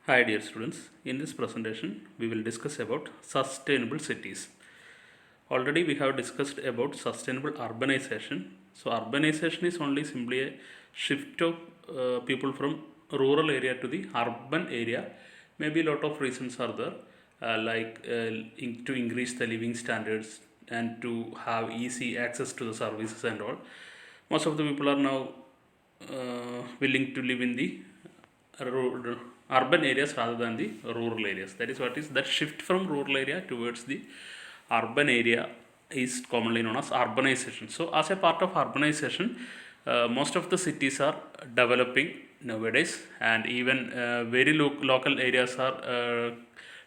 Hi dear students, in this presentation we will discuss about sustainable cities. Already we have discussed about sustainable urbanization. So urbanization is only simply a shift of people from rural area to the urban area. Maybe a lot of reasons are there, to increase the living standards and to have easy access to the services and all. Most of the people are now willing to live in the urban areas rather than the rural areas. That is what is that shift from rural area towards the urban area is commonly known as urbanization. So, as a part of urbanization, most of the cities are developing nowadays, and even very local areas are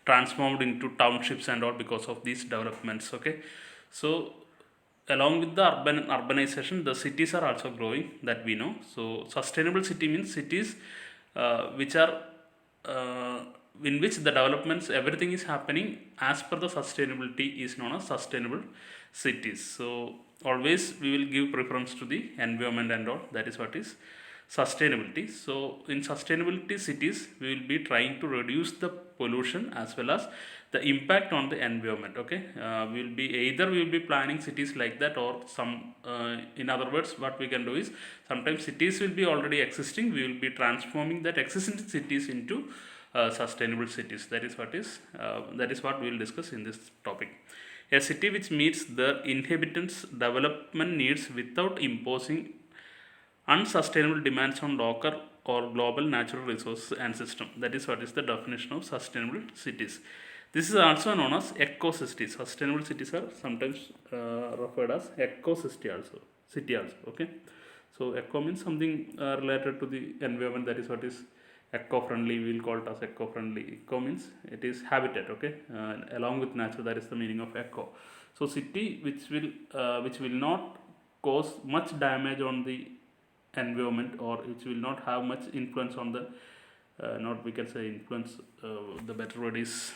transformed into townships and all because of these developments. Okay, so along with the urbanization, the cities are also growing, that we know. So sustainable city means cities which are uh, in which the developments, everything is happening as per the sustainability, is known as sustainable cities. So always we will give preference to the environment and all, that is what is sustainability. So in sustainability cities we will be trying to reduce the pollution as well as the impact on the environment. Okay, we will be planning cities like that, or some in other words, what we can do is, sometimes cities will be already existing, we will be transforming that existing cities into sustainable cities. That is what we will discuss in this topic. A city which meets the inhabitants development needs without imposing unsustainable demands on local or global natural resources and system. That is what is the definition of sustainable cities. This is also known as eco-cities. Sustainable cities are sometimes referred as eco-city also. City also. Okay. So eco means something related to the environment. That is what is eco-friendly. We will call it as eco-friendly. Eco means it is habitat. Okay. Along with nature, that is the meaning of eco. So city which will not cause much damage on the environment, or which will not have much influence on the not we can say influence, the better word is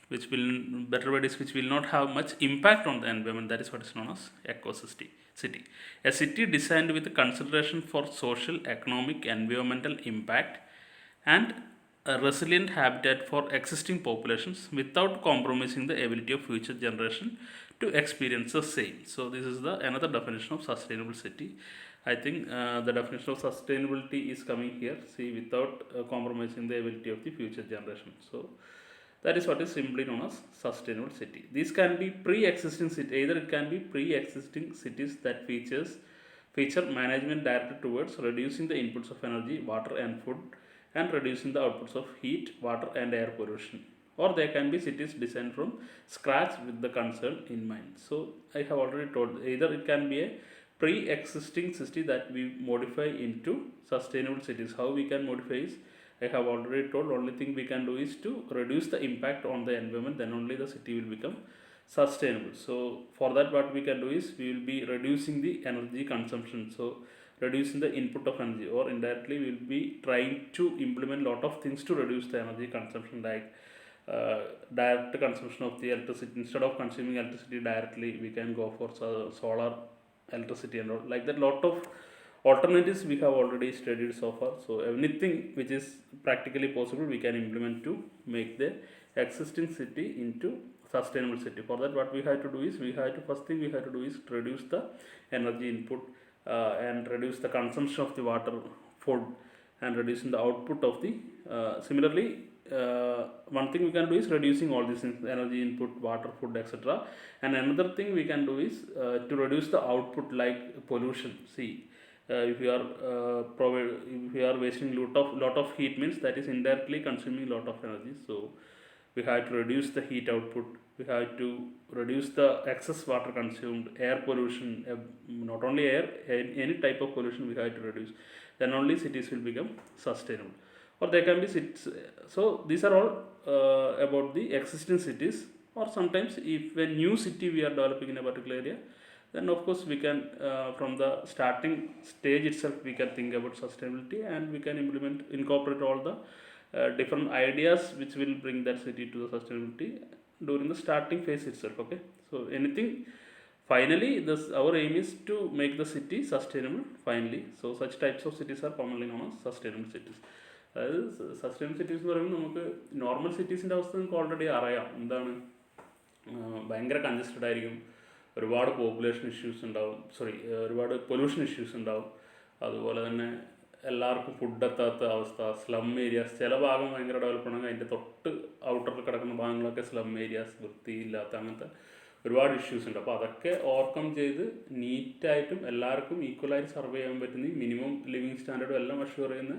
which will not have much impact on the environment. That is what is known as ecocity city. A city designed with consideration for social, economic, environmental impact and a resilient habitat for existing populations without compromising the ability of future generation to experience the same. So this is the another definition of sustainable city. I think the definition of sustainability is coming here. See, without compromising the ability of the future generation. So that is what is simply known as sustainable city. These can be pre-existing city. Either it can be pre-existing cities that feature management directed towards reducing the inputs of energy, water, and food, and reducing the outputs of heat, water, and air pollution. Or they can be cities designed from scratch with the concern in mind. So I have already told, either it can be a pre-existing city that we modify into sustainable cities. How we can modify is, I have already told, only thing we can do is to reduce the impact on the environment, then only the city will become sustainable. So for that, what we can do is, we will be reducing the energy consumption. So reducing the input of energy, or indirectly we will be trying to implement lot of things to reduce the energy consumption, like direct consumption of the electricity. Instead of consuming electricity directly, we can go for solar electricity and all, like that. Lot of alternatives we have already studied so far. So anything which is practically possible, we can implement to make the existing city into sustainable city. For that, what we have to do is, first thing we have to do is to reduce the energy input, and reduce the consumption of the water, food, and reducing the output of the similarly, one thing we can do is reducing all these things: energy input, water, food, etc. And another thing we can do is to reduce the output, like pollution. See, if you are if you are wasting lot of heat, means that is indirectly consuming lot of energy. So we have to reduce the heat output, we have to reduce the excess water consumed, air pollution, not only air, any type of pollution we have to reduce, then only cities will become sustainable. Or they can be cities. So these are all about the existing cities. Or sometimes if a new city we are developing in a particular area, then of course we can, from the starting stage itself, we can think about sustainability, and we can incorporate all the different ideas which will bring that city to the sustainability during the starting phase itself. Okay, so anything, finally this our aim is to make the city sustainable finally. So such types of cities are commonly known as sustainable cities. അതായത് sustainable cities എന്ന് പറയുമ്പോൾ നമുക്ക് normal സിറ്റീസിൻ്റെ അവസ്ഥ നിങ്ങൾക്ക് already അറിയാം. എന്താണ്, ഭയങ്കര congested ആയിരിക്കും, ഒരുപാട് പോപ്പുലേഷൻ ഇഷ്യൂസ് ഉണ്ടാവും, ഒരുപാട് പൊല്യൂഷൻ ഇഷ്യൂസ് ഉണ്ടാവും. അതുപോലെ തന്നെ എല്ലാവർക്കും ഫുഡ് എത്താത്ത അവസ്ഥ, സ്ലം ഏരിയാസ്, ചില ഭാഗം ഭയങ്കര ഡെവലപ്പ് ആണെങ്കിൽ അതിൻ്റെ തൊട്ട് ഔട്ടറിൽ കിടക്കുന്ന ഭാഗങ്ങളൊക്കെ സ്ലം ഏരിയാസ്, വൃത്തിയില്ലാത്ത അങ്ങനത്തെ ഒരുപാട് ഇഷ്യൂസ് ഉണ്ട്. അപ്പോൾ അതൊക്കെ ഓവർകം ചെയ്ത് നീറ്റായിട്ടും എല്ലാവർക്കും ഈക്വലായിട്ട് സർവേ ചെയ്യാൻ പറ്റുന്ന മിനിമം ലിവിങ് സ്റ്റാൻഡേർഡും എല്ലാം അഷ്യൂർ ചെയ്യുന്ന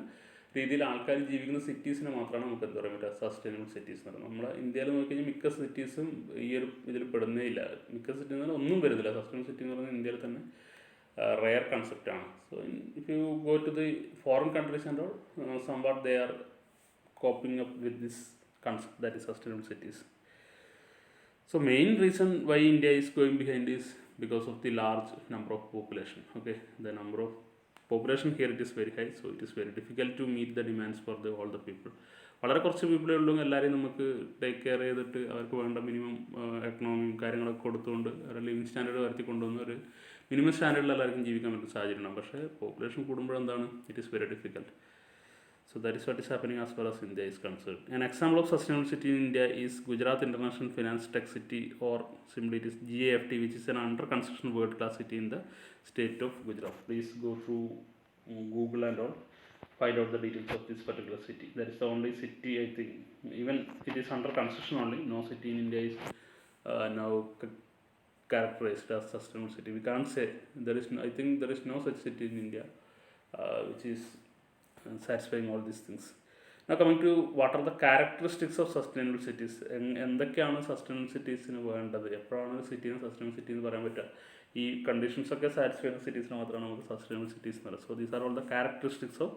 രീതിയിൽ ആൾക്കാർ ജീവിക്കുന്ന സിറ്റീസിനെ മാത്രമാണ് നമുക്ക് എന്താ പറയാൻ പറ്റുക സസ്റ്റൈനബിൾ സിറ്റീസ് എന്ന് പറയുന്നത്. നമ്മുടെ ഇന്ത്യയിൽ നോക്കിക്കഴിഞ്ഞാൽ മിക്ക സിറ്റീസും ഈ ഒരു ഇതിൽ പെടുന്നേ ഇല്ല. മിക്ക സിറ്റി എന്ന് പറഞ്ഞാൽ ഒന്നും വരുന്നില്ല. സസ്റ്റൈനബിൾ സിറ്റി എന്ന് പറയുന്നത് ഇന്ത്യയിൽ തന്നെ റെയർ കൺസെപ്റ്റാണ്. So if you go to the foreign countries and all, somewhat they are coping up with this concept, that is sustainable cities. So main reason why India is going behind is because of the large number of population. Okay, the number of population here it is very high, so it is very difficult to meet the demands for all the people. വളരെ കുറച്ച് പീപ്പിളേ ഉള്ളൂ, എല്ലാവരെയും നമുക്ക് take care ചെയ്തിട്ട് അവർക്ക് വേണ്ട minimum എക്കണോമിയും കാര്യങ്ങളൊക്കെ കൊടുത്തുകൊണ്ട് അവരുടെ ലിവിങ് സ്റ്റാൻഡേർഡ് വരുത്തി കൊണ്ടുവന്ന് ഒരു മിനിമം സ്റ്റാൻഡേർഡിൽ എല്ലാവർക്കും ജീവിക്കാൻ പറ്റുന്ന സാഹചര്യം ഉണ്ടാകും. പക്ഷേ പോപ്പുലേഷൻ കൂടുമ്പോഴെന്താണ്, it is very difficult. So that is what is happening as far as India is concerned. An example of sustainable city in India is Gujarat International Finance Tech City, or simply it is GAFT, which is an under construction world class city in the state of Gujarat. Please go through Google and all, find out the details of this particular city. That is the only city, I think, even it is under construction only. No city in India is now characterized as sustainable city. We can't say there is. I think there is no such city in India which is satisfying all these things. Now coming to what are the characteristics of sustainable cities. എന്തൊക്കെയാണ് sustainable സിറ്റീസിന് വേണ്ടത്, എപ്പോഴാണ് ഒരു സിറ്റീനെ sustainable city എന്ന് പറയാൻ പറ്റുക, ഈ conditions ഒക്കെ satisfy ചെയ്യുന്ന സിറ്റീസിന് മാത്രമാണ് നമുക്ക് സസ്റ്റൈനബിൾ സിറ്റീസ് എന്ന് പറയുന്നത്. So these are all the characteristics of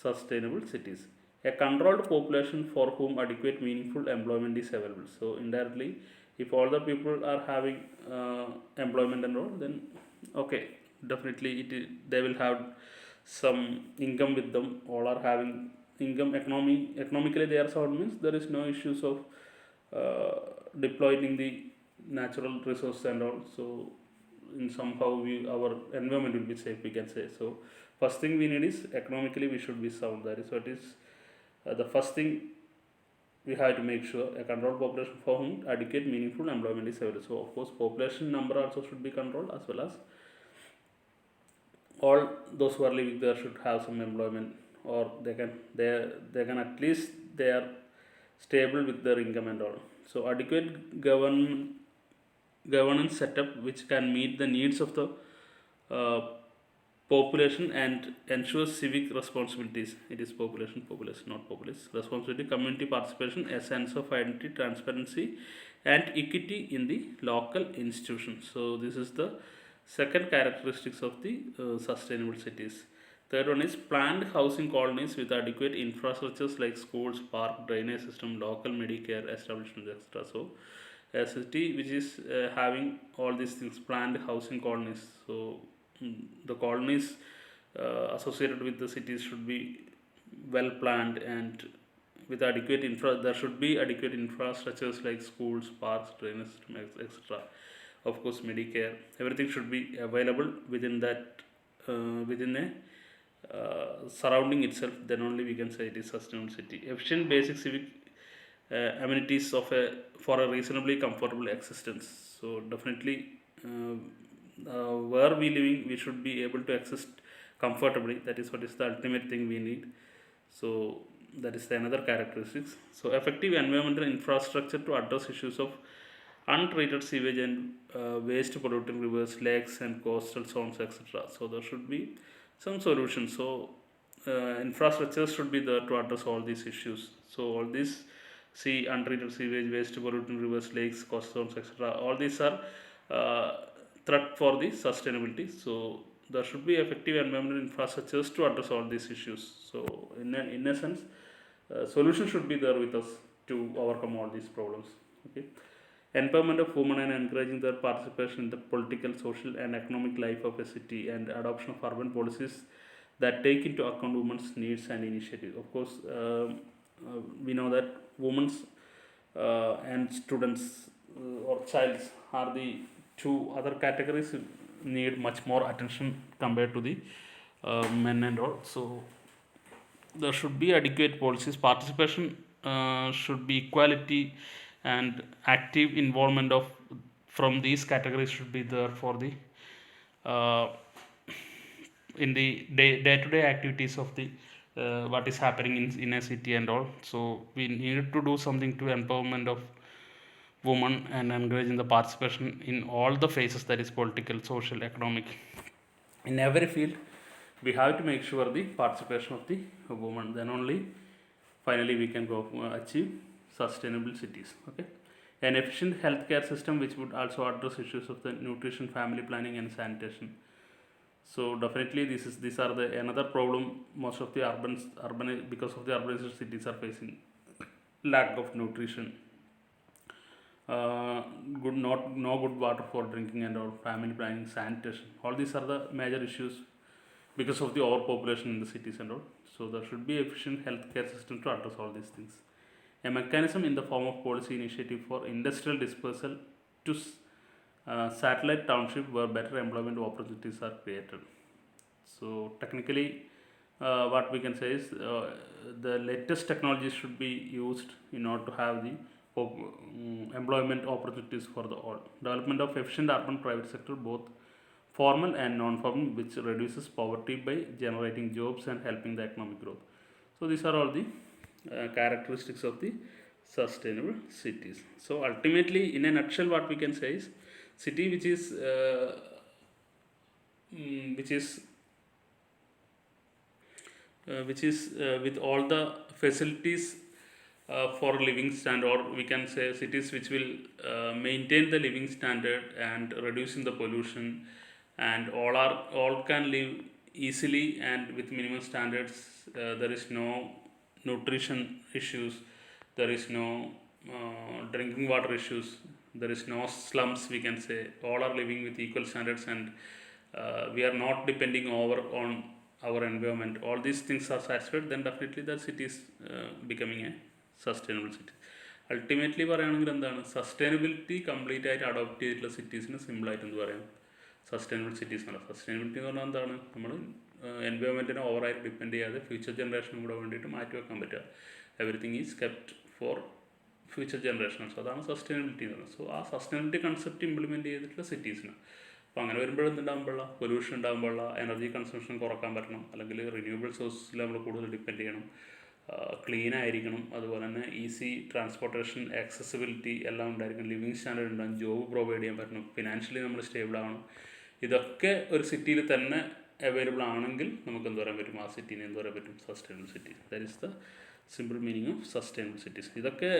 sustainable cities. A controlled population for whom adequate meaningful employment is available. So indirectly, if all the people are having employment and all, then okay, definitely they will have some income with them. All are having income, economically they are sound, means there is no issues of deploying the natural resources and all. So in somehow our environment will be safe, we can say. So first thing we need is economically we should be sound. That is what is the first thing we have to make sure. A controlled population for whom adequate meaningful employment is available. So of course population number also should be controlled, as well as all those who are living there should have some employment, or they can at least they are stable with their income and all. So adequate governance setup which can meet the needs of the population and ensure civic responsibilities. It is population, not populace. Responsibility, community participation, a sense of identity, transparency and equity in the local institutions. So this is the second characteristics of the sustainable cities. Third one is planned housing colonies with adequate infrastructures like schools, park, drainage system, local Medicare establishments, etc. So a city which is having all these things, planned housing colonies. So the colonies associated with the cities should be well planned and with adequate there should be adequate infrastructures like schools, parks, drainage system, etc. Of course Medicare, everything should be available within that within a surrounding itself. Then only we can say it is sustainable city. Efficient basic civic amenities for a reasonably comfortable existence. So definitely where we living, we should be able to exist comfortably. That is what is the ultimate thing we need. So that is the another characteristics. So effective environmental infrastructure to address issues of untreated sewage and waste polluting rivers, lakes and coastal zones, etc. So there should be some solutions. So infrastructures should be there to address all these issues. So all these untreated sewage, waste polluting rivers, lakes, coastal zones, etc. all these are threat for the sustainability. So there should be effective environmental infrastructures to address all these issues. So in a sense, solution should be there with us to overcome all these problems. Okay. Empowerment of women and encouraging their participation in the political, social and economic life of a city, and adoption of urban policies that take into account women's needs and initiatives. Of course, we know that women's and students or childs are the two other categories who need much more attention compared to the men and all. So there should be adequate policies. Participation should be equality, and active involvement of from these categories should be there for the uh, in the to day activities of the what is happening in a city and all. So we need to do something to empowerment of women and encouraging the participation in all the phases, that is political, social, economic, in every field. We have to make sure the participation of the women, then only finally we can go achieve sustainable cities. Okay, an efficient healthcare system which would also address issues of the nutrition, family planning and sanitation. So definitely these are the another problem most of the urban because of the urbanized cities are facing: lack of nutrition, uh, good not no good water for drinking and or family planning, sanitation. All these are the major issues because of the overpopulation in the cities and all. So there should be efficient healthcare system to address all these things. A mechanism in the form of policy initiative for industrial dispersal to satellite township where better employment opportunities are created. So technically, what we can say is the latest technologies should be used in order to have the employment opportunities for the all. Development of efficient urban private sector, both formal and non-formal, which reduces poverty by generating jobs and helping the economic growth. So these are all the characteristics of the sustainable cities. So ultimately, in a nutshell, what we can say is city which is with all the facilities for living standard, or we can say cities which will maintain the living standard and reducing the pollution, and all can live easily and with minimum standards. There is no nutrition issues, there is no drinking water issues, there is no slums, we can say all are living with equal standards, and we are not depending over on our environment. All these things are satisfied, then definitely the city is becoming a sustainable city. Ultimately പറയുകയാണെങ്കിൽ എന്താണ്, sustainability complete ആയിട്ട് adopt ചെയ്തിട്ടുള്ള സിറ്റീസിന് സിമ്പിളായിട്ട് എന്ത് പറയാം, sustainable cities എന്ന് പറയാം. Sustainability എന്ന് പറഞ്ഞാൽ എന്താണ്, നമ്മൾ എൻവയോൺമെൻറ്റിനെ ഓവറായിട്ട് ഡിപ്പെൻഡ് ചെയ്യാതെ ഫ്യൂച്ചർ ജനറേഷനും കൂടെ വേണ്ടിയിട്ട് മാറ്റി വെക്കാൻ പറ്റുക. Everything is kept for future generations. അതാണ് സസ്റ്റൈനബിലിറ്റി എന്ന് പറയുന്നത്. സോ ആ സസ്റ്റൈനബിലിറ്റി കൺസെപ്റ്റ് ഇംപ്ലിമെൻറ്റ് ചെയ്തിട്ടുള്ള സിറ്റീസിന്. അപ്പോൾ അങ്ങനെ വരുമ്പോഴും എന്തുണ്ടാകുമ്പോഴാ, പൊല്യൂഷൻ ഉണ്ടാകുമ്പോഴാ എനർജി കൺസംഷൻ കുറക്കാൻ പറ്റണം, അല്ലെങ്കിൽ റിന്യൂവബിൾ സോഴ്സിൽ നമ്മൾ കൂടുതൽ ഡിപ്പെൻഡ് ചെയ്യണം, ക്ലീൻ ആയിരിക്കണം, അതുപോലെ തന്നെ ഈസി ട്രാൻസ്പോർട്ടേഷൻ, ആക്സസിബിലിറ്റി എല്ലാം ഉണ്ടായിരിക്കണം, ലിവിങ് സ്റ്റാൻഡേർഡ് ഉണ്ടാകും, ജോബ് പ്രൊവൈഡ് ചെയ്യാൻ പറ്റണം, ഫിനാൻഷ്യലി നമ്മൾ സ്റ്റേബിൾ ആവണം. ഇതൊക്കെ ഒരു സിറ്റിയിൽ തന്നെ അവൈലബിൾ ആണെങ്കിൽ നമുക്ക് എന്ത് പറയാൻ പറ്റും, ആ സിറ്റീനെ എന്ത് പറയാൻ പറ്റും, sustainable city. That is the simple meaning of sustainable cities. ഇതൊക്കെ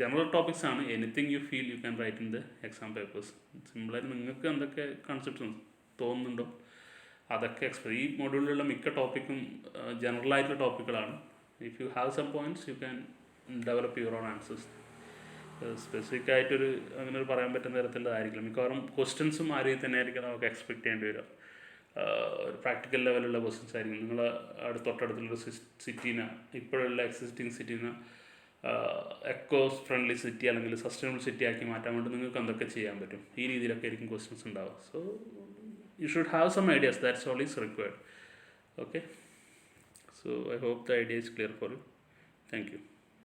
ജനറൽ ടോപ്പിക്സ് ആണ്. Anything you feel you can write in the exam papers. സിമ്പിളായിട്ട് നിങ്ങൾക്ക് എന്തൊക്കെ കൺസെപ്റ്റ്സ് തോന്നുന്നുണ്ടോ അതൊക്കെ ഈ മൊഡ്യൂളിലുള്ള മിക്ക ടോപ്പിക്കും ജനറലായിട്ടുള്ള ടോപ്പിക്കുകളാണ്. If you have some points you can develop your own answers. Specific ആയിട്ടൊരു അങ്ങനെ ഒരു പറയാൻ പറ്റുന്ന തരത്തിലുള്ളതായിരിക്കില്ല. മിക്കവാറും ക്വസ്റ്റ്യൻസും ആ രീതി തന്നെ ആയിരിക്കും നമുക്ക് എക്സ്പെക്ട് ചെയ്യേണ്ടി വരിക. ഒരു പ്രാക്ടിക്കൽ ലെവലുള്ള ക്വസ്റ്റ്യൻസ് ആയിരിക്കും. നിങ്ങൾ തൊട്ടടുത്തുള്ള സിറ്റീനെ, ഇപ്പോഴുള്ള എക്സിസ്റ്റിംഗ് സിറ്റീനെ എക്കോ ഫ്രണ്ട്ലി സിറ്റി അല്ലെങ്കിൽ സസ്റ്റൈനബിൾ സിറ്റി ആക്കി മാറ്റാൻ വേണ്ടി നിങ്ങൾക്ക് എന്തൊക്കെ ചെയ്യാൻ പറ്റും, ഈ രീതിയിലൊക്കെ ആയിരിക്കും ക്വസ്റ്റ്യൻസ് ഉണ്ടാവുക. So you should have some ideas, that's all is required. Okay, so I hope the idea is clear for you. Thank you.